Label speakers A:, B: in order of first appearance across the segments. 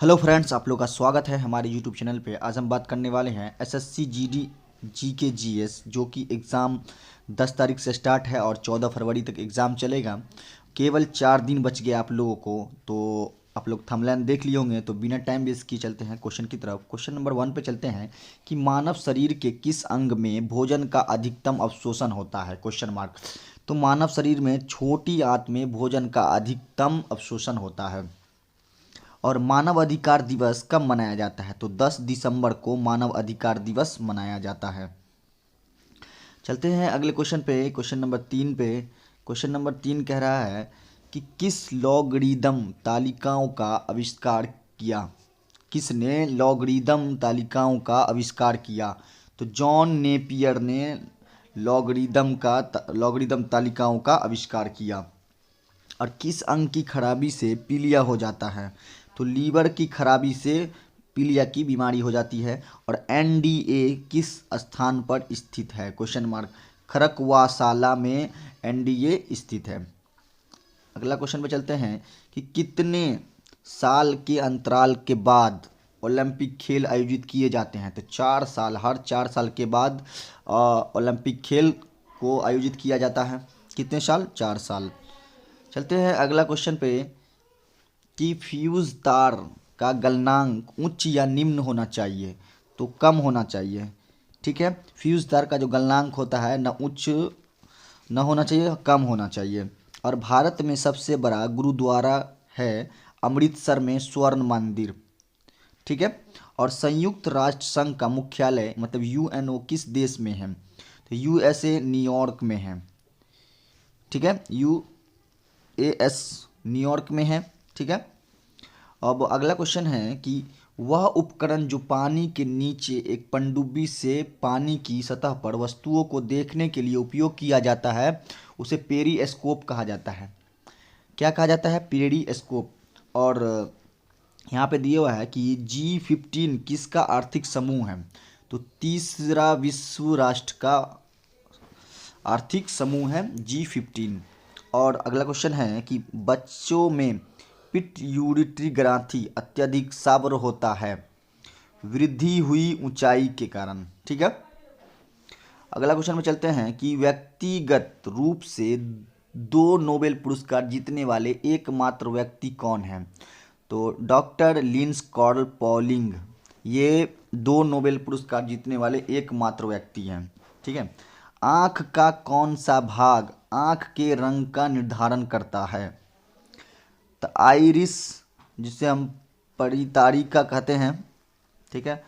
A: Hello friends, आप लोग का स्वागत है हमारे यूट्यूब चैनल पे। आज हम बात करने वाले हैं एसएससी जीडी जीके जीएस, जो कि एग्ज़ाम 10 तारीख से स्टार्ट है और 14 फरवरी तक एग्ज़ाम चलेगा। केवल 4 दिन बच गए आप लोगों को, तो आप लोग थंबनेल देख लिए होंगे। तो बिना टाइम वेस्ट किए चलते हैं क्वेश्चन की तरफ। क्वेश्चन नंबर 1 पे चलते हैं कि मानव शरीर के किस अंग में भोजन का अधिकतम अवशोषण होता है? Question mark. तो मानव शरीर में छोटी आंत में भोजन का अधिकतम अवशोषण होता है। और मानव अधिकार दिवस कब मनाया जाता है? तो 10 दिसंबर को मानव अधिकार दिवस मनाया जाता है। चलते हैं अगले क्वेश्चन पे, क्वेश्चन नंबर 3 पे। क्वेश्चन नंबर 3 कह रहा है कि किस लॉगरिदम तालिकाओं का आविष्कार किया? किसने लॉगरिदम तालिकाओं का आविष्कार किया? तो जॉन नेपियर ने लॉगरिदम तालिकाओं का आविष्कार किया। और किस अंग की खराबी से पीलिया हो जाता है? तो लीवर की खराबी से पीलिया की बीमारी हो जाती है। और एनडीए किस स्थान पर स्थित है? Question mark. खरकवासाला में एनडीए स्थित है। अगला क्वेश्चन पे चलते हैं कि कितने साल के अंतराल के बाद ओलंपिक खेल आयोजित किए जाते हैं? तो 4 साल, हर 4 साल के बाद ओलंपिक खेल को आयोजित किया जाता है। कितने साल? 4 साल। चलते हैं अगला क्वेश्चन पे कि फ्यूज तार का गलनांक उच्च या निम्न होना चाहिए? तो कम होना चाहिए। ठीक है, फ्यूज तार का जो गलनांक होता है न उच्च न होना चाहिए, कम होना चाहिए। और भारत में सबसे बड़ा गुरुद्वारा है अमृतसर में स्वर्ण मंदिर। ठीक है। और संयुक्त राष्ट्र संघ का मुख्यालय मतलब यूएनओ किस देश में है? तो यूएसए न्यूयॉर्क में है। ठीक है, यूएस न्यूयॉर्क में है। ठीक है। अब अगला क्वेश्चन है कि वह उपकरण जो पानी के नीचे एक पनडुब्बी से पानी की सतह पर वस्तुओं को देखने के लिए उपयोग किया जाता है, उसे पेरिस्कोप कहा जाता है। क्या कहा जाता है? पेरिस्कोप। और यहाँ पे दिया हुआ है कि G15 किसका आर्थिक समूह है? तो तीसरा विश्व राष्ट्र का आर्थिक समूह है G15। और अगला क्वेश्चन है कि बच्चों में पिट्यूटरी ग्रंथि अत्यधिक सावर होता है वृद्धि हुई ऊंचाई के कारण। ठीक है। अगला क्वेश्चन में चलते हैं कि व्यक्तिगत रूप से 2 नोबेल पुरस्कार जीतने वाले एकमात्र व्यक्ति कौन हैं? तो डॉक्टर लिंस कार्ल पॉलिंग ये 2 नोबेल पुरस्कार जीतने वाले एकमात्र व्यक्ति हैं। ठीक है। आँख का कौन सा भाग आँख के रंग का निर्धारण करता है? तो आइरिस, जिसे हम परितारिका कहते हैं। ठीक है।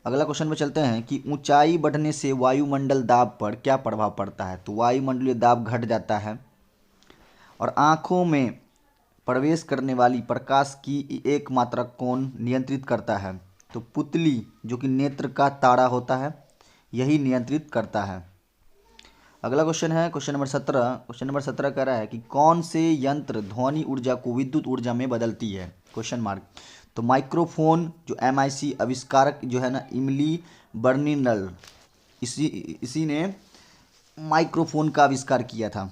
A: अगला क्वेश्चन में चलते हैं कि ऊंचाई बढ़ने से वायुमंडल दाब पर क्या प्रभाव पड़ता है? तो वायुमंडलीय दाब घट जाता है। और आँखों में प्रवेश करने वाली प्रकाश की एक मात्रा कौन नियंत्रित करता है? तो पुतली, जो कि नेत्र का तारा होता है, यही नियंत्रित करता है। अगला क्वेश्चन है क्वेश्चन नंबर 17। क्वेश्चन नंबर 17 कह रहा है कि कौन से यंत्र ध्वनि ऊर्जा को विद्युत ऊर्जा में बदलती है? Question mark. तो माइक्रोफोन, जो MIC आविष्कारक जो है ना, इमली बर्निनल, इसी ने माइक्रोफोन का आविष्कार किया था।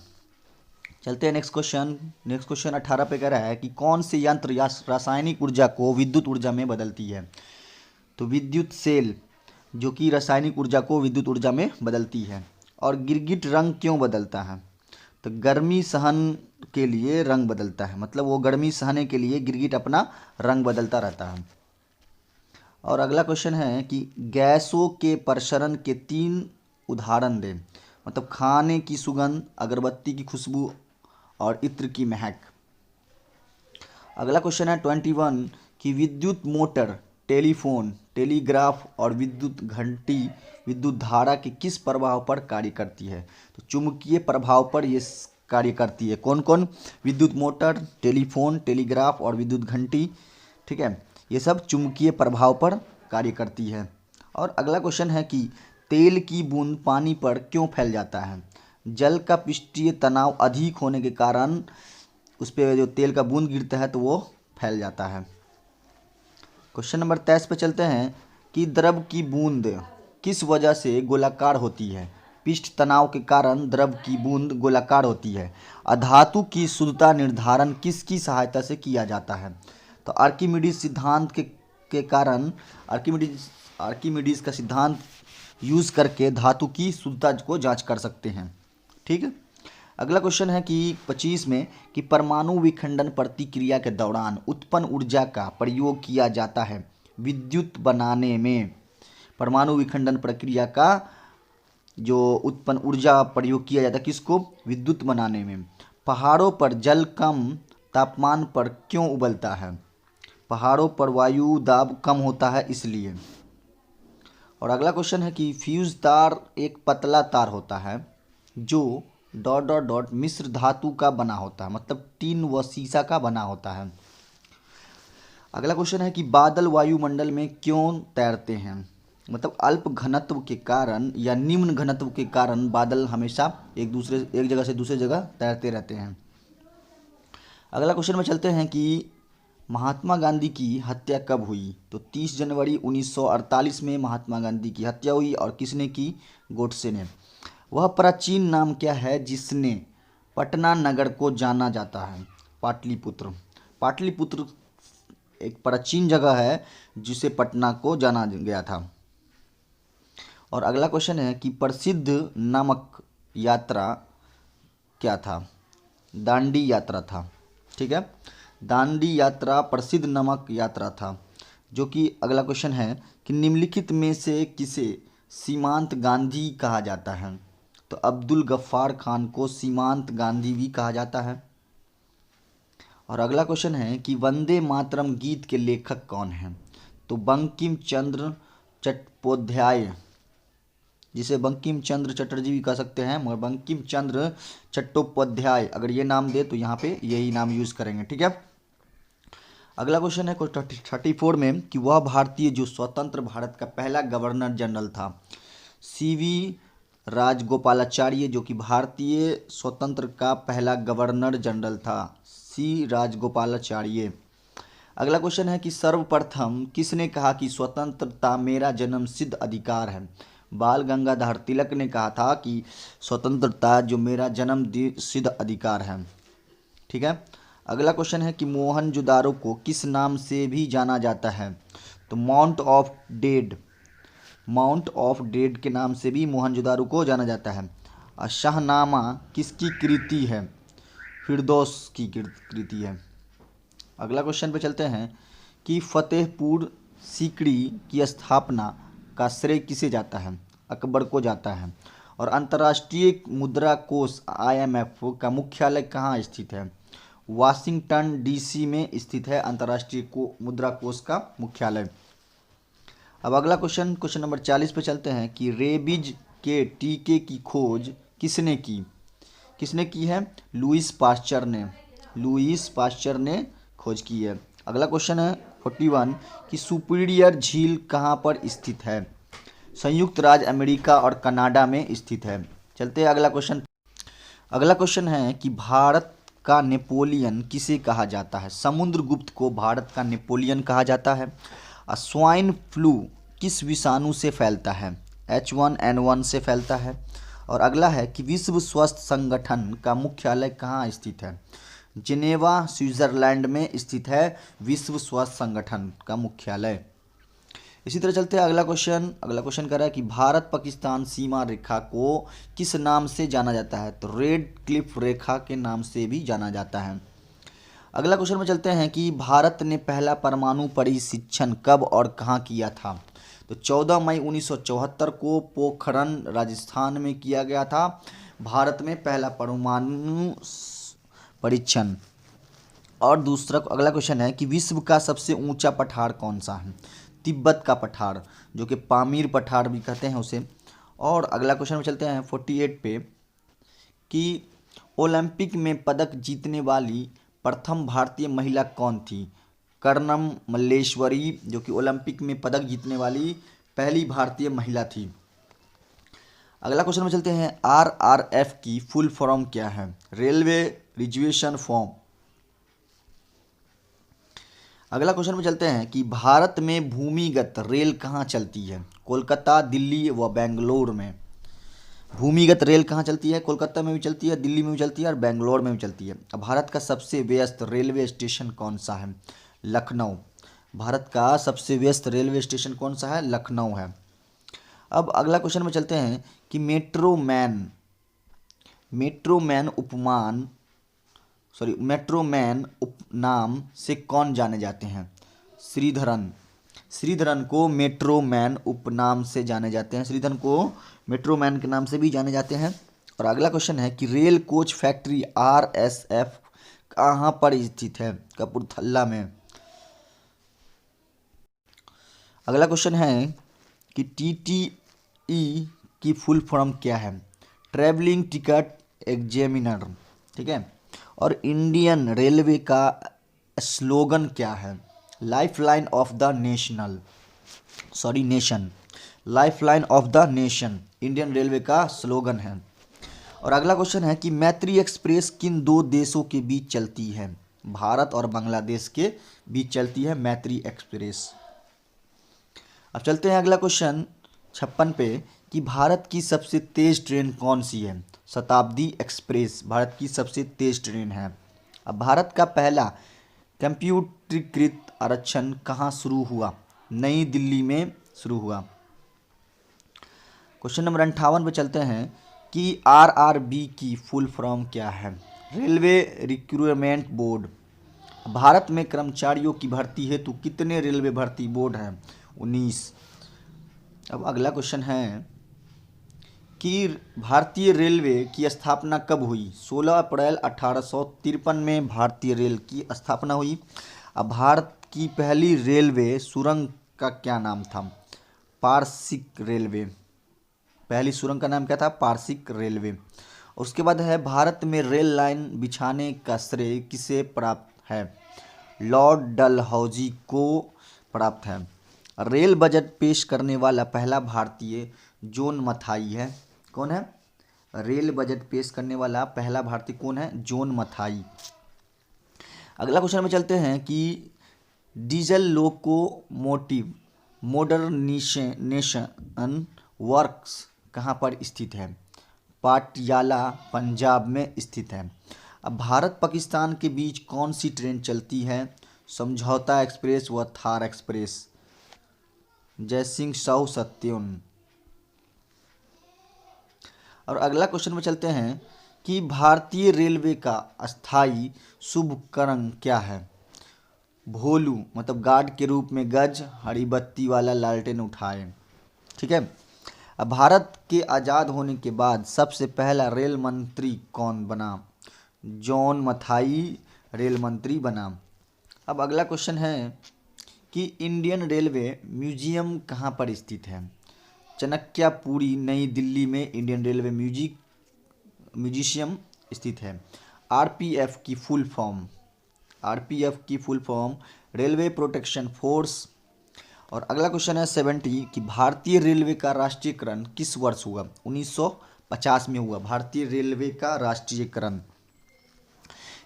A: चलते हैं नेक्स्ट क्वेश्चन। नेक्स्ट क्वेश्चन 18 पे कह रहा है कि कौन से यंत्र या रासायनिक ऊर्जा को विद्युत ऊर्जा में बदलती है? तो विद्युत सेल, जो कि रासायनिक ऊर्जा को विद्युत ऊर्जा में बदलती है। और गिरगिट रंग क्यों बदलता है? तो गर्मी सहन के लिए रंग बदलता है, मतलब वो गर्मी सहने के लिए गिरगिट अपना रंग बदलता रहता है। और अगला क्वेश्चन है कि गैसों के प्रसरण के 3 उदाहरण दें, मतलब खाने की सुगंध, अगरबत्ती की खुशबू और इत्र की महक। अगला क्वेश्चन है 21 कि विद्युत मोटर, टेलीफोन, टेलीग्राफ और विद्युत घंटी विद्युत धारा के किस प्रभाव पर कार्य करती है? तो चुंबकीय प्रभाव पर ये कार्य करती है। कौन कौन? विद्युत मोटर, टेलीफोन, टेलीग्राफ और विद्युत घंटी। ठीक है, ये सब चुंबकीय प्रभाव पर कार्य करती है। और अगला क्वेश्चन है कि तेल की बूंद पानी पर क्यों फैल जाता है? जल का पृष्ठीय तनाव अधिक होने के कारण उस पर जो तेल का बूंद गिरता है तो वो फैल जाता है। क्वेश्चन नंबर 23 पे चलते हैं कि द्रव की बूंद किस वजह से गोलाकार होती है? पृष्ठ तनाव के कारण द्रव की बूंद गोलाकार होती है। अधातु की शुद्धता निर्धारण किसकी सहायता से किया जाता है? तो आर्किमिडीज सिद्धांत के कारण आर्किमिडीज का सिद्धांत यूज करके धातु की शुद्धता को जांच कर सकते हैं। ठीक है। अगला क्वेश्चन है कि 25 में कि परमाणु विखंडन प्रतिक्रिया के दौरान उत्पन्न ऊर्जा का प्रयोग किया जाता है विद्युत बनाने में। परमाणु विखंडन प्रक्रिया का जो उत्पन्न ऊर्जा प्रयोग किया जाता है किसको? विद्युत बनाने में। पहाड़ों पर जल कम तापमान पर क्यों उबलता है? पहाड़ों पर वायु दाब कम होता है इसलिए। और अगला क्वेश्चन है कि फ्यूज तार एक पतला तार होता है जो डॉट डॉट डॉट मिश्र धातु का बना होता है, मतलब टीन व सीसा का बना होता है। अगला क्वेश्चन है कि बादल वायुमंडल में क्यों तैरते हैं? मतलब अल्प घनत्व के कारण या निम्न घनत्व के कारण बादल हमेशा एक जगह से दूसरी जगह तैरते रहते हैं। अगला क्वेश्चन में चलते हैं कि महात्मा गांधी की हत्या कब हुई? तो 30 जनवरी 1948 में महात्मा गांधी की हत्या हुई। और किसने की? गोडसे ने। वह प्राचीन नाम क्या है जिसने पटना नगर को जाना जाता है? पाटलिपुत्र। पाटलिपुत्र एक प्राचीन जगह है जिसे पटना को जाना गया था। और अगला क्वेश्चन है कि प्रसिद्ध नमक यात्रा क्या था? दांडी यात्रा था। ठीक है, दांडी यात्रा प्रसिद्ध नमक यात्रा था। जो कि अगला क्वेश्चन है कि निम्नलिखित में से किसे सीमांत गांधी कहा जाता है? तो अब्दुल गफ्फार खान को सीमांत गांधी भी कहा जाता है। और अगला क्वेश्चन है कि वंदे मातरम गीत के लेखक कौन हैं? तो बंकिम चंद्र चट्टोपाध्याय, जिसे बंकिम चंद्र चटर्जी भी कह सकते हैं, मगर बंकिम चंद्र चट्टोपाध्याय अगर ये नाम दे तो यहाँ पे यही नाम यूज करेंगे। ठीक है। अगला क्वेश्चन है 34 में कि वह भारतीय जो स्वतंत्र भारत का पहला गवर्नर जनरल था। सीवी राजगोपालाचार्य जो कि भारतीय स्वतंत्र का पहला गवर्नर जनरल था, सी राजगोपालाचार्य। अगला क्वेश्चन है कि सर्वप्रथम किसने कहा कि स्वतंत्रता मेरा जन्मसिद्ध अधिकार है? बाल गंगाधर तिलक ने कहा था कि स्वतंत्रता जो मेरा जन्म सिद्ध अधिकार है। ठीक है। अगला क्वेश्चन है कि मोहनजोदारो को किस नाम से भी जाना जाता है? तो mount of dead, mount of dead के नाम से भी मोहनजोदारो को जाना जाता है। और शाहनामा किसकी कृति है? फिरदौस की कृति है। अगला क्वेश्चन पे चलते हैं कि फतेहपुर सीकरी की स्थापना का श्रेय किसे जाता है? अकबर को जाता है। और अंतर्राष्ट्रीय मुद्रा कोष IMF का मुख्यालय कहाँ स्थित है? वाशिंगटन DC में स्थित है अंतर्राष्ट्रीय मुद्रा कोष का मुख्यालय। अब अगला क्वेश्चन नंबर 40 पे चलते हैं कि रेबीज के टीके की खोज किसने की? किसने की है? लुईस पास्चर ने। लुईस पास्चर ने खोज की है। अगला क्वेश्चन है 41 कि सुपीरियर झील कहाँ पर स्थित है? संयुक्त राज्य अमेरिका और कनाडा में स्थित है। चलते हैं अगला क्वेश्चन। अगला क्वेश्चन है कि भारत का नेपोलियन किसे कहा जाता है? समुद्रगुप्त को भारत का नेपोलियन कहा जाता है। स्वाइन फ्लू किस विषाणु से फैलता है? H1N1 से फैलता है। और अगला है कि विश्व स्वास्थ्य संगठन का मुख्यालय कहाँ स्थित है? जिनेवा स्विट्जरलैंड में स्थित है विश्व स्वास्थ्य संगठन का मुख्यालय। इसी तरह चलते हैं अगला क्वेश्चन कह रहा है कि भारत पाकिस्तान सीमा रेखा को किस नाम से जाना जाता है? तो रेड क्लिफ रेखा के नाम से भी जाना जाता है। अगला क्वेश्चन में चलते हैं कि भारत ने पहला परमाणु परीक्षण कब और कहाँ किया था? तो 14 मई 1974 को पोखरण राजस्थान में किया गया था भारत में पहला परमाणु परीक्षण। और दूसरा अगला क्वेश्चन है कि विश्व का सबसे ऊंचा पठार कौन सा है? तिब्बत का पठार, जो कि पामीर पठार भी कहते हैं उसे। और अगला क्वेश्चन में चलते हैं 48 पे कि ओलंपिक में पदक जीतने वाली प्रथम भारतीय महिला कौन थी? कर्णम मल्लेश्वरी, जो कि ओलंपिक में पदक जीतने वाली पहली भारतीय महिला थी। अगला क्वेश्चन में चलते हैं RRF की फुल फॉर्म क्या है? Railway reservation form. अगला क्वेश्चन में चलते हैं कि भारत में भूमिगत रेल कहाँ चलती है? कोलकाता, दिल्ली व बेंगलोर में। भूमिगत रेल कहाँ चलती है? कोलकाता में भी चलती है, दिल्ली में भी चलती है और बेंगलोर में भी चलती है। अब भारत का सबसे व्यस्त रेलवे स्टेशन कौन सा है? लखनऊ। भारत का सबसे व्यस्त रेलवे स्टेशन कौन सा है? लखनऊ है। अब अगला क्वेश्चन में चलते हैं कि मेट्रोमैन उपनाम से कौन जाने जाते हैं? श्रीधरन। श्रीधरन को मेट्रोमैन उपनाम से जाने जाते हैं। श्रीधरन को मेट्रोमैन के नाम से भी जाने जाते हैं। और अगला क्वेश्चन है कि रेल कोच फैक्ट्री RSF कहाँ पर स्थित है? कपूरथला में। अगला क्वेश्चन है कि TTE की फुल फॉर्म क्या है? Travelling ticket examiner. ठीक है। और इंडियन रेलवे का स्लोगन क्या है? Lifeline of the nation. Lifeline of the nation Indian railway का स्लोगन है। और अगला क्वेश्चन है कि मैत्री एक्सप्रेस किन दो देशों के बीच चलती है? भारत और बांग्लादेश के बीच चलती है मैत्री एक्सप्रेस। अब चलते हैं अगला क्वेश्चन 56 पे कि भारत की सबसे तेज ट्रेन कौन सी है? शताब्दी एक्सप्रेस भारत की सबसे तेज ट्रेन है। अब भारत का पहला कंप्यूटरीकृत आरक्षण कहाँ शुरू हुआ? नई दिल्ली में शुरू हुआ। क्वेश्चन नंबर 58 पे चलते हैं कि RRB की फुल फॉर्म क्या है? Railway recruitment board. भारत में कर्मचारियों की भर्ती हेतु कितने रेलवे भर्ती बोर्ड हैं? 19। अब अगला क्वेश्चन है कि भारतीय रेलवे की स्थापना कब हुई? 16 अप्रैल 1853 में भारतीय रेल की स्थापना हुई। अब भारत की पहली रेलवे सुरंग का क्या नाम था? पारसिक रेलवे। पहली सुरंग का नाम क्या था? पारसिक रेलवे। उसके बाद है भारत में रेल लाइन बिछाने का श्रेय किसे प्राप्त है? लॉर्ड डलहौजी को प्राप्त है। रेल बजट पेश करने वाला पहला भारतीय जॉन मथाई है। कौन है? रेल बजट पेश करने वाला पहला भारतीय कौन है? जॉन मथाई। अगला क्वेश्चन में चलते हैं कि डीजल लोकोमोटिव मॉडर्नाइजेशन वर्क्स कहाँ पर स्थित है? पाटियाला पंजाब में स्थित है। अब भारत पाकिस्तान के बीच कौन सी ट्रेन चलती है? समझौता एक्सप्रेस व थार एक्सप्रेस। जयसिंह साहू सत्युन। और अगला क्वेश्चन में चलते हैं कि भारतीय रेलवे का अस्थाई शुभकरण क्या है? भोलू मतलब गार्ड के रूप में गज, हरी बत्ती वाला लालटेन उठाए। ठीक है। अब भारत के आज़ाद होने के बाद सबसे पहला रेल मंत्री कौन बना? जॉन मथाई रेल मंत्री बना। अब अगला क्वेश्चन है कि इंडियन रेलवे म्यूजियम कहाँ पर स्थित है? चाणक्यपुरी नई दिल्ली में इंडियन रेलवे म्यूजियम स्थित है। RPF की full form railway protection force. और अगला क्वेश्चन है 70 कि भारतीय रेलवे का राष्ट्रीयकरण किस वर्ष हुआ? 1950 में हुआ भारतीय रेलवे का राष्ट्रीयकरण।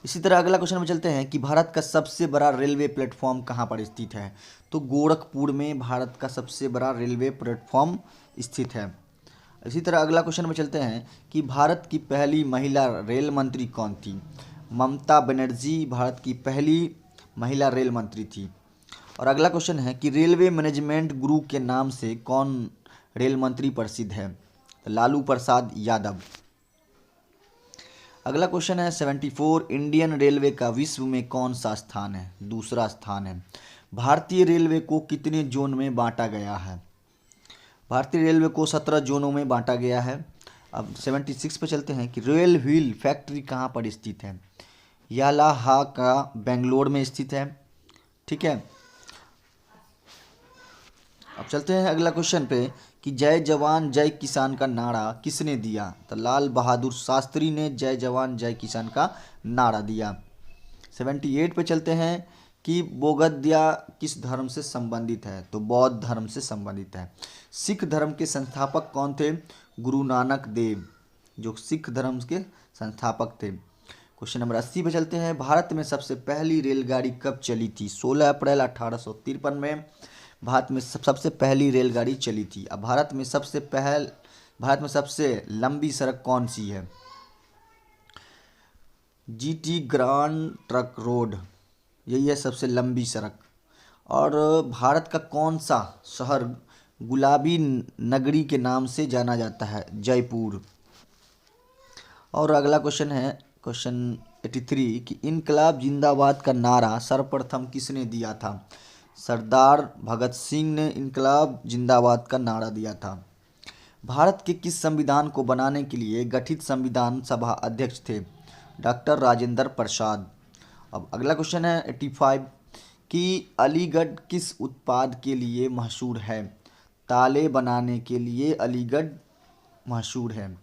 A: इसी तरह अगला क्वेश्चन में चलते हैं कि भारत का सबसे बड़ा रेलवे प्लेटफॉर्म कहाँ पर स्थित है? तो गोरखपुर में भारत का सबसे बड़ा रेलवे प्लेटफॉर्म स्थित है। इसी तरह अगला क्वेश्चन में चलते हैं कि भारत की पहली महिला रेल मंत्री कौन थी? ममता बनर्जी भारत की पहली महिला रेल मंत्री थी। और अगला क्वेश्चन है कि रेलवे मैनेजमेंट गुरु के नाम से कौन रेल मंत्री प्रसिद्ध है? लालू प्रसाद यादव। अगला क्वेश्चन है 74 इंडियन रेलवे का विश्व में कौन सा स्थान है? दूसरा स्थान है। भारतीय रेलवे को कितने जोन में बांटा गया है? भारतीय रेलवे को 17 जोनों में बांटा गया है। अब 76 पे चलते हैं कि रॉयल व्हील फैक्ट्री कहाँ पर स्थित है? यालाहा का बेंगलोर में स्थित है। ठीक है। अब चलते हैं अगला क्वेश्चन पे कि जय जवान जय किसान का नारा किसने दिया? तो लाल बहादुर शास्त्री ने जय जवान जय किसान का नारा दिया। 78 पे चलते हैं कि बोगद्या किस धर्म से संबंधित है? तो बौद्ध धर्म से संबंधित है। सिख धर्म के संस्थापक कौन थे? गुरु नानक देव जो सिख धर्म के संस्थापक थे। क्वेश्चन नंबर 80 पे चलते हैं। भारत में सबसे पहली रेलगाड़ी कब चली थी? 16 अप्रैल 1853 में भारत में सबसे पहली रेलगाड़ी चली थी। अब भारत में सबसे लंबी सड़क कौन सी है? GT grand trunk road. यही है सबसे लंबी सड़क। और भारत का कौन सा शहर गुलाबी नगरी के नाम से जाना जाता है? जयपुर। और अगला क्वेश्चन है क्वेश्चन 83 कि इनकलाब जिंदाबाद का नारा सर्वप्रथम किसने दिया था? सरदार भगत सिंह ने इनकलाब जिंदाबाद का नारा दिया था। भारत के किस संविधान को बनाने के लिए गठित संविधान सभा अध्यक्ष थे? डॉक्टर राजेंद्र प्रसाद। अब अगला क्वेश्चन है 85 कि अलीगढ़ किस उत्पाद के लिए मशहूर है? ताले बनाने के लिए अलीगढ़ मशहूर है।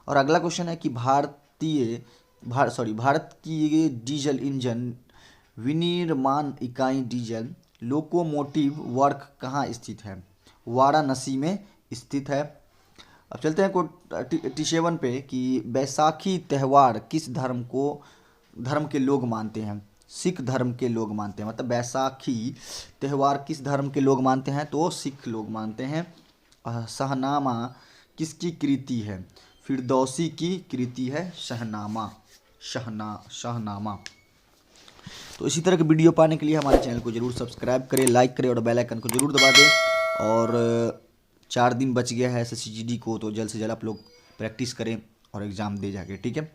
A: और अगला क्वेश्चन है कि भारत की ये डीजल इंजन विनिर्माण इकाई डीजल लोकोमोटिव वर्क कहाँ स्थित है? वाराणसी में स्थित है। अब चलते हैं 87 पे कि बैसाखी त्यौहार किस धर्म के लोग मानते हैं? सिख धर्म के लोग मानते हैं। मतलब बैसाखी त्यौहार किस धर्म के लोग मानते हैं? तो सिख लोग मानते हैं। शहनामा किसकी कृति है? फिरदौसी की कृति है शहनामा। तो इसी तरह के वीडियो पाने के लिए हमारे चैनल को जरूर सब्सक्राइब करें, लाइक करें और बेल आइकन को जरूर दबा दें। और 4 दिन बच गया है SSCGD को, तो जल्द से जल्द आप लोग प्रैक्टिस करें और एग्ज़ाम दे जाके, ठीक है।